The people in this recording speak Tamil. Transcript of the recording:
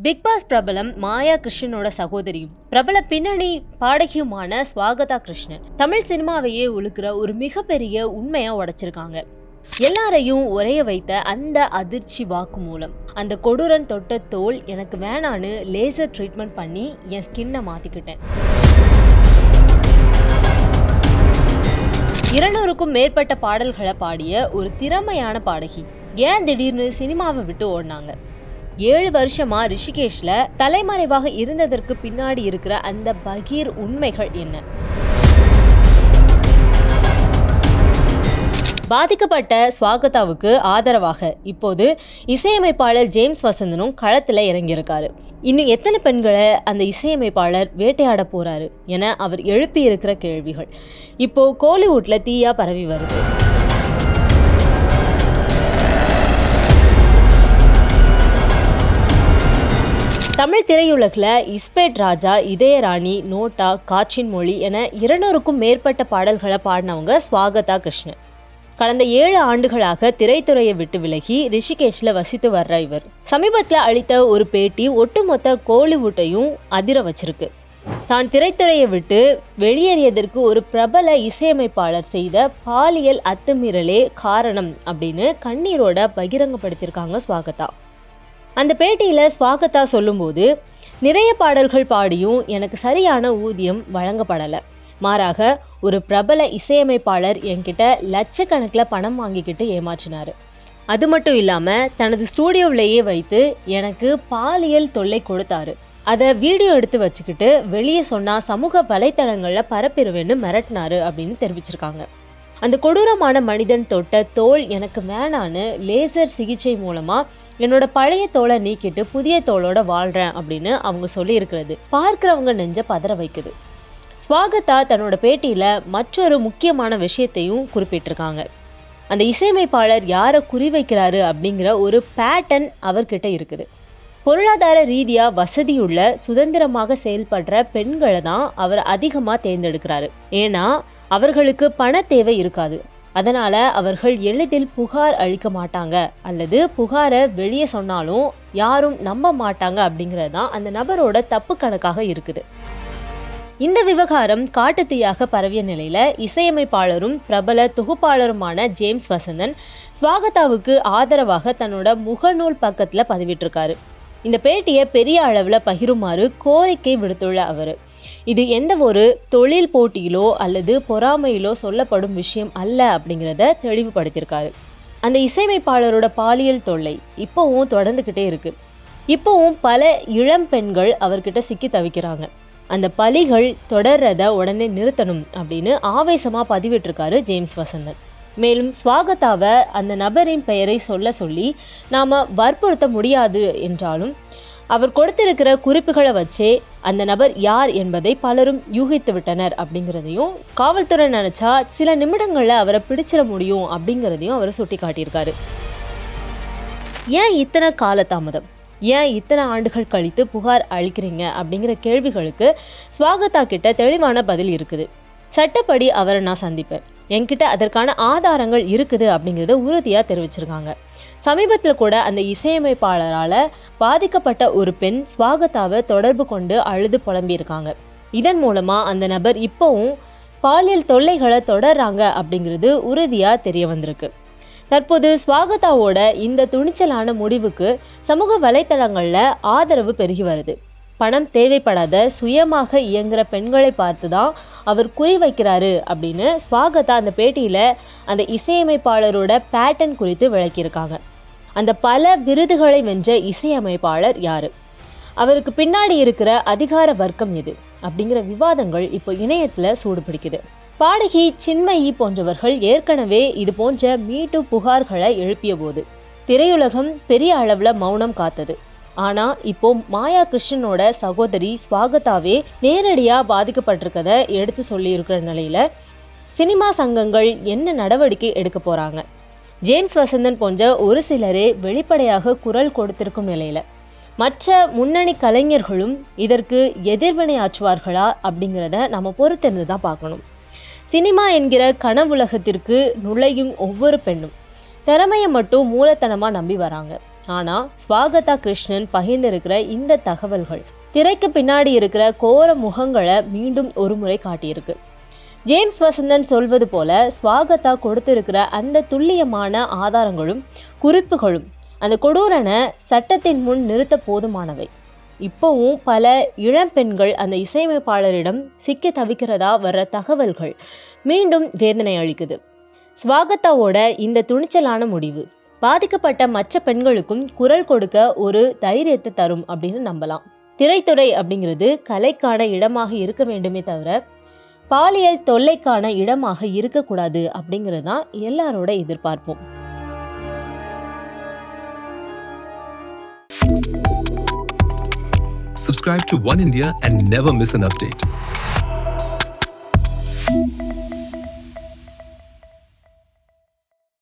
பிக் பாஸ் பிரபலம் மாயா கிருஷ்ணனோட சகோதரியும் பிரபல பின்னணி பாடகியுமான ஸ்வாகதா கிருஷ்ணன் தமிழ் சினிமாவையே உழுக்கிற ஒரு மிகப்பெரிய உண்மையா உடைச்சிருக்காங்க. எல்லாரையும் உரைய வைத்த அந்த அதிர்ச்சி வாக்கு மூலம் அந்த கொடூரன் தொட்ட தோல் எனக்கு வேணான்னு லேசர் ட்ரீட்மெண்ட் பண்ணி என் ஸ்கின்னை மாத்திக்கிட்டேன். 200க்கும் மேற்பட்ட பாடல்களை பாடிய ஒரு திறமையான பாடகி ஏன் திடீர்னு சினிமாவை விட்டு ஓடினாங்க? 7 வருஷமா ரிஷிகேஷ்ல தலைமறைவாக இருந்ததற்கு பின்னாடி இருக்கிற அந்த பகீர் உண்மைகள் என்ன? பாதிக்கப்பட்ட ஸ்வாகதாவுக்கு ஆதரவாக இப்போது இசையமைப்பாளர் ஜேம்ஸ் வசந்தனும் களத்துல இறங்கியிருக்காரு. இன்னும் எத்தனை பெண்களை அந்த இசையமைப்பாளர் வேட்டையாட போறாரு என அவர் எழுப்பி இருக்கிற கேள்விகள் இப்போ கோலிவுட்ல தீயா பரவி வருது. தமிழ் திரையுலகில் இஸ்பேட் ராஜா, இதயராணி, நோட்டா, காற்றின் மொழி என 200க்கும் மேற்பட்ட பாடல்களை பாடினவங்க ஸ்வாகதா கிருஷ்ணன். கடந்த 7 ஆண்டுகளாக திரைத்துறையை விட்டு விலகி ரிஷிகேஷ்ல வசித்து வர்ற இவர் சமீபத்தில் அளித்த ஒரு பேட்டி ஒட்டுமொத்த கோலிவுட்டையும் அதிர வச்சிருக்கு. தான் திரைத்துறையை விட்டு வெளியேறியதற்கு ஒரு பிரபல இசையமைப்பாளர் செய்த பாலியல் அத்துமீறலே காரணம் அப்படின்னு கண்ணீரோட பகிரங்கப்படுத்தியிருக்காங்க ஸ்வாகதா. அந்த பேட்டியில் ஸ்வாகதா சொல்லும்போது, நிறைய பாடல்கள் பாடியும் எனக்கு சரியான ஊதியம் வழங்கப்படலை. மாறாக ஒரு பிரபல இசையமைப்பாளர் என்கிட்ட லட்சக்கணக்கில் பணம் வாங்கிக்கிட்டு ஏமாற்றினார். அது மட்டும் இல்லாமல் தனது ஸ்டூடியோவிலேயே வைத்து எனக்கு பாலியல் தொல்லை கொடுத்தாரு. அதை வீடியோ எடுத்து வச்சுக்கிட்டு வெளியே சொன்னால் சமூக வலைத்தளங்களில் பரப்பிடுவேன்னு மிரட்டினாரு அப்படின்னு தெரிவிச்சிருக்காங்க. அந்த கொடூரமான மனிதன் தொட்ட தோல் எனக்கு வேணான்னு லேசர் சிகிச்சை மூலமாக என்னோட பழைய தோலை நீக்கிட்டு புதிய தோலோட வாழ்கிறேன் அப்படின்னு அவங்க சொல்லியிருக்கிறது பார்க்குறவங்க நெஞ்ச பதற வைக்குது. ஸ்வாகதா தன்னோட பேட்டியில் மற்றொரு முக்கியமான விஷயத்தையும் குறிப்பிட்டிருக்காங்க. அந்த இசையமைப்பாளர் யாரை குறிவைக்கிறாரு அப்படிங்கிற ஒரு பேட்டர்ன் அவர்கிட்ட இருக்குது. பொருளாதார ரீதியாக வசதியுள்ள சுதந்திரமாக செயல்படுற பெண்களை தான் அவர் அதிகமாக தேர்ந்தெடுக்கிறாரு. ஏன்னா அவர்களுக்கு பண தேவை இருக்காது. அதனால அவர்கள் எளிதில் புகார் அளிக்க மாட்டாங்க, அல்லது புகாரை வெளியே சொன்னாலும் யாரும் நம்ப மாட்டாங்க அப்படிங்கிறது தான் அந்த நபரோட தப்பு கணக்காக இருக்குது. இந்த விவகாரம் காட்டுத்தீயாக பரவிய நிலையில இசையமைப்பாளரும் பிரபல தொகுப்பாளருமான ஜேம்ஸ் வசந்தன் ஸ்வாகதாவுக்கு ஆதரவாக தன்னோட முகநூல் பக்கத்துல பதிவிட்டிருக்காரு. இந்த பேட்டியை பெரிய அளவில் பகிருமாறு கோரிக்கை விடுத்துள்ள அவர், இது எந்த ஒரு தொழில் போட்டியிலோ அல்லது பொறாமையிலோ சொல்லப்படும் விஷயம் அல்ல அப்படிங்கிறத தெளிவுபடுத்தியிருக்காரு. அந்த இசையமைப்பாளரோட பாலியல் தொல்லை இப்போவும் தொடர்ந்துக்கிட்டே இருக்கு. இப்போவும் பல இளம் பெண்கள் அவர்கிட்ட சிக்கி தவிக்கிறாங்க. அந்த பலிகள் தொடர்றத உடனே நிறுத்தணும் அப்படின்னு ஆவேசமாக பதிவிட்டிருக்காரு ஜேம்ஸ் வசந்தன். மேலும் ஸ்வாகதாவை அந்த நபரின் பெயரை சொல்ல சொல்லி நாம் வற்புறுத்த முடியாது என்றாலும் அவர் கொடுத்திருக்கிற குறிப்புகளை வச்சே அந்த நபர் யார் என்பதை பலரும் யூகித்து விட்டனர் அப்படிங்கிறதையும், காவல்துறை நினைச்சா சில நிமிடங்களில் அவரை பிடிச்சிட முடியும் அப்படிங்கிறதையும் அவர் சுட்டி காட்டியிருக்காரு. ஏன் இத்தனை காலதாமதம், ஏன் இத்தனை ஆண்டுகள் கழித்து புகார் அளிக்கிறீங்க அப்படிங்கிற கேள்விகளுக்கு ஸ்வாகதா கிட்ட தெளிவான பதில் இருக்குது. சட்டப்படி அவரை நான் சந்திப்பேன், என்கிட்ட அதற்கான ஆதாரங்கள் இருக்குது அப்படிங்கிறத உறுதியாக தெரிவிச்சிருக்காங்க. சமீபத்தில் கூட அந்த இசையமைப்பாளரால் பாதிக்கப்பட்ட ஒரு பெண் ஸ்வாகதாவை தொடர்பு கொண்டு அழுது புலம்பியிருக்காங்க. இதன் மூலமாக அந்த நபர் இப்போவும் பாலியல் தொல்லைகளை தொடர்றாங்க அப்படிங்கிறது உறுதியாக தெரிய வந்திருக்கு. தற்போது ஸ்வாகதாவோட இந்த துணிச்சலான முடிவுக்கு சமூக வலைத்தளங்களில் ஆதரவு பெருகி வருது. பணம் தேவைப்படாத சுயமாக இயங்குகிற பெண்களை பார்த்து தான் அவர் குறிவைக்கிறாரு அப்படின்னு ஸ்வாகதா அந்த பேட்டியில் அந்த இசையமைப்பாளரோட பேட்டர்ன் குறித்து விளக்கியிருக்காங்க. அந்த பல விருதுகளை வென்ற இசையமைப்பாளர் யாரு, அவருக்கு பின்னாடி இருக்கிற அதிகார வர்க்கம் எது அப்படிங்கிற விவாதங்கள் இப்போ இணையத்தில் சூடு பிடிக்குது. பாடகி சின்மயி போன்றவர்கள் ஏற்கனவே இது போன்ற மீட்டு புகார்களை எழுப்பிய போது திரையுலகம் பெரிய அளவில் மௌனம் காத்தது. ஆனால் இப்போ மாயா கிருஷ்ணனோட சகோதரி ஸ்வாகதாவே நேரடியாக பாதிக்கப்பட்டிருக்கதை எடுத்து சொல்லியிருக்கிற நிலையில் சினிமா சங்கங்கள் என்ன நடவடிக்கை எடுக்க போகிறாங்க? ஜேம்ஸ் வசந்தன் போன்ற ஒரு சிலரே வெளிப்படையாக குரல் கொடுத்திருக்கும் நிலையில் மற்ற முன்னணி கலைஞர்களும் இதற்கு எதிர்வினை ஆற்றுவார்களா அப்படிங்கிறத நம்ம பொறுத்திருந்து தான் பார்க்கணும். சினிமா என்கிற கனவுலகத்திற்கு நுழையும் ஒவ்வொரு பெண்ணும் திறமையை மட்டும் மூலத்தனமாக நம்பி வராங்க. ஆனால் ஸ்வாகதா கிருஷ்ணன் பகிர்ந்திருக்கிற இந்த தகவல்கள் திரைக்கு பின்னாடி இருக்கிற கோர முகங்களை மீண்டும் ஒரு முறை காட்டியிருக்கு. ஜேம்ஸ் வசந்தன் சொல்வது போல ஸ்வாகதா கொடுத்திருக்கிற அந்த துல்லியமான ஆதாரங்களும் குறிப்புகளும் அந்த கொடூரனை சட்டத்தின் முன் நிறுத்த போதுமானவை. இப்போவும் பல இளம்பெண்கள் அந்த இசையமைப்பாளரிடம் சிக்கி தவிக்கிறதா வர்ற தகவல்கள் மீண்டும் வேதனை அளிக்குது. ஸ்வாகதாவோட இந்த துணிச்சலான முடிவு பாதிக்கப்பட்ட மற்ற பெண்களுக்கும் குரல் கொடுக்க ஒரு தைரியத்தை தரும் அப்படின்னு நம்பலாம். திரைத்துறை அப்படிங்கிறது கலைக்கான இடமாக இருக்க வேண்டுமே தவிர பாலியல் தொல்லைக்கான இடமாக இருக்கக்கூடாது அப்படிங்கிறது தான் எல்லாரோட எதிர்பார்ப்பும். Subscribe to One India and never miss an update.